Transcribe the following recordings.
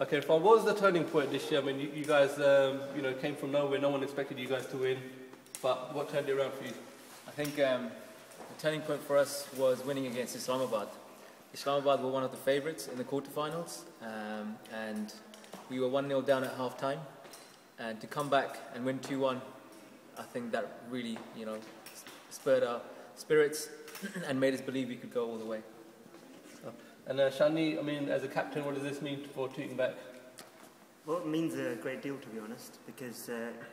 Okay, fine. What was the turning point this year? I mean, you guys, came from nowhere. No one expected you guys to win. But what turned it around for you? I think the turning point for us was winning against Islamabad. Islamabad were one of the favourites in the quarterfinals, and we were 1-0 down at half time. And to come back and win 2-1, I think that really, spurred our spirits and made us believe we could go all the way. And Shani, I mean, as a captain, what does this mean for Tooting Bec? Well, it means a great deal, to be honest, because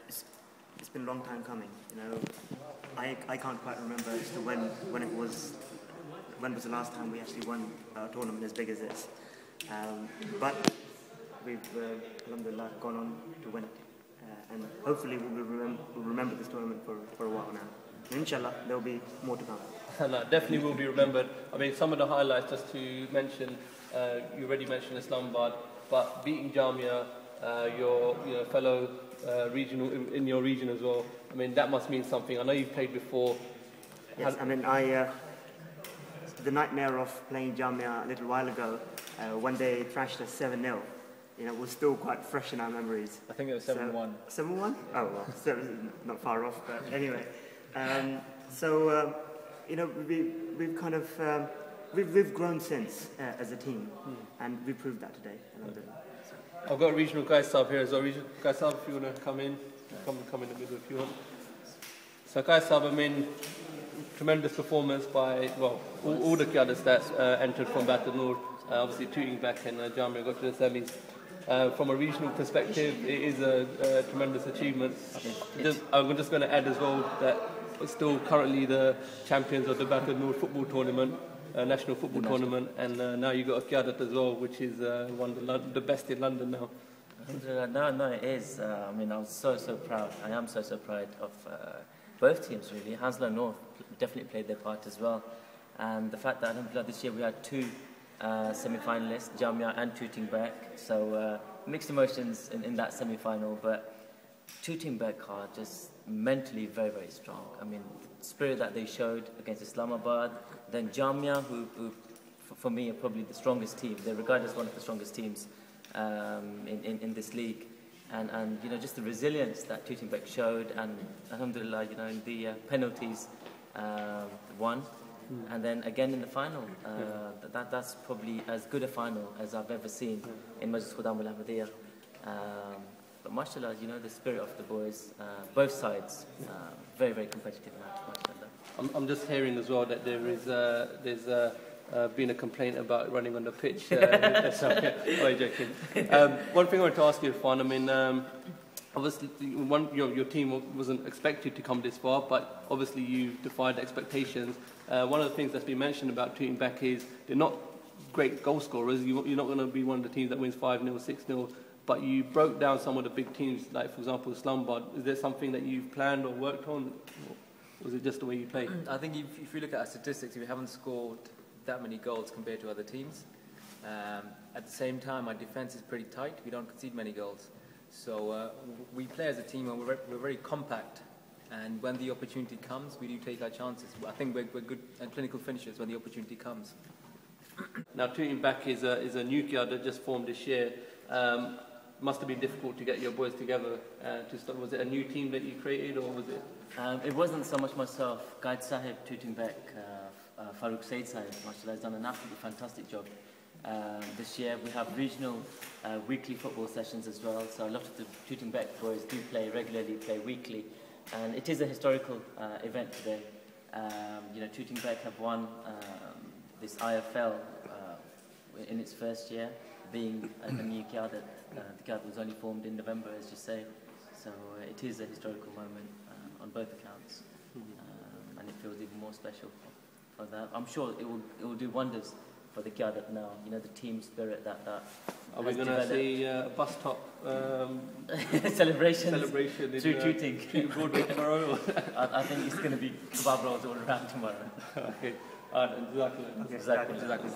it's been a long time coming. I can't quite remember as to when was the last time we actually won a tournament as big as this. But we've, alhamdulillah, gone on to win it. And hopefully we'll remember this tournament for a while now. And inshallah, there'll be more to come. No, definitely will be remembered. I mean, some of the highlights, just to mention, you already mentioned Islamabad, but beating Jamia, your fellow regional in your region as well. I mean, that must mean something. I know you've played before. Yes, I mean, the nightmare of playing Jamia a little while ago, when they thrashed us 7-0, was still quite fresh in our memories. I think it was 7-1. 7-1? Oh, well, so not far off, but anyway. We've kind of we've grown since as a team, and we proved that today. I've got regional guys sub here as well. Regional guys sub, if you want to come in, come in the middle if you want. So guys sub, I mean, tremendous performance by all the others that entered from Baton Rouge. Obviously, Tooting Bec and Jamia got to the semis. From a regional perspective, it is a tremendous achievement. I'm just going to add as well that we're still currently the champions of the Baton Rouge football tournament, national football tournament, and now you've got a Qiyaadat as well, which is one of the best in London now. No, it is. I mean, I was so proud. I am so proud of both teams, really. Hounslow North definitely played their part as well. And the fact that this year we had two semi-finalists, Jamia and Tooting Bec. So mixed emotions in that semi-final, but Tooting Bec are just mentally very strong. I mean, the spirit that they showed against Islamabad, then Jamia, who for me are probably the strongest team. They're regarded as one of the strongest teams in this league, and just the resilience that Tooting Bec showed, and alhamdulillah, in the penalties won. And then again in the final, that's probably as good a final as I've ever seen in Majlis Khudam Al Ahmadiyya. But mashallah, the spirit of the boys, both sides, very competitive match, mashallah. I'm just hearing as well that there's been a complaint about running on the pitch. Oh, joking. One thing I wanted to ask you, Irfan, I mean, obviously, your team wasn't expected to come this far, but obviously you defied expectations. One of the things that's been mentioned about Tooting Bec is they're not great goal scorers. You're not going to be one of the teams that wins 5-0, 6-0, but you broke down some of the big teams, like, for example, Islamabad. Is there something that you've planned or worked on? Or was it just the way you play? I think if you look at our statistics, we haven't scored that many goals compared to other teams. At the same time, our defence is pretty tight. We don't concede many goals. So we play as a team and we're very compact, and when the opportunity comes, we do take our chances. I think we're good and clinical finishers when the opportunity comes. Now, Tooting Bec is a new Qiyaadat that just formed this year. Must have been difficult to get your boys together to start. Was it a new team that you created, or was it? It wasn't so much myself. Guide Sahib, Tooting Bec, Farooq Said Sahib, mashallah, has done an absolutely fantastic job. This year we have regional weekly football sessions as well, so a lot of the Tooting Bec boys do play regularly, play weekly, and it is a historical event today. Tooting Bec have won this IFL in its first year, being a new Qiyaadat. The Qiyaadat was only formed in November, as you say, so it is a historical moment on both accounts, and it feels even more special for that. I'm sure it will do wonders for the Qiyaadat now, the team spirit that Are we going to see a bus top celebration through Tooting Broadway tomorrow? I think it's going to be kebab rolls all around tomorrow. Okay. Exactly. Exactly.